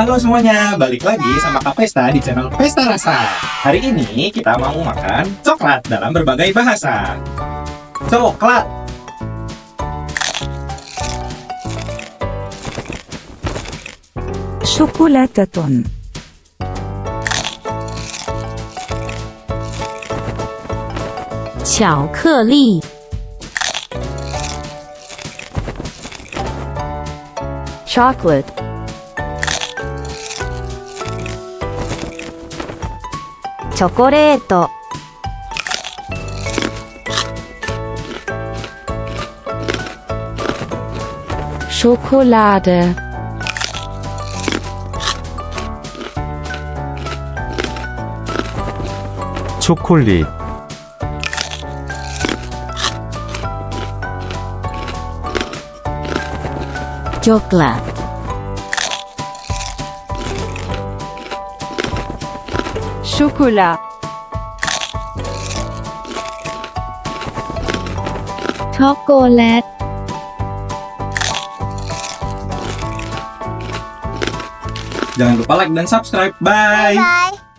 Halo semuanya, balik lagi sama Kak Pesta di channel Pesta Rasa. Hari ini kita mau makan coklat dalam berbagai bahasa. Coklat. شوكولاتة. 巧克力、 chocolate. チョコレート、 Schokolade. 초콜릿, coklat, Chocolat. chocolate. Jangan lupa like dan subscribe. Bye. Bye.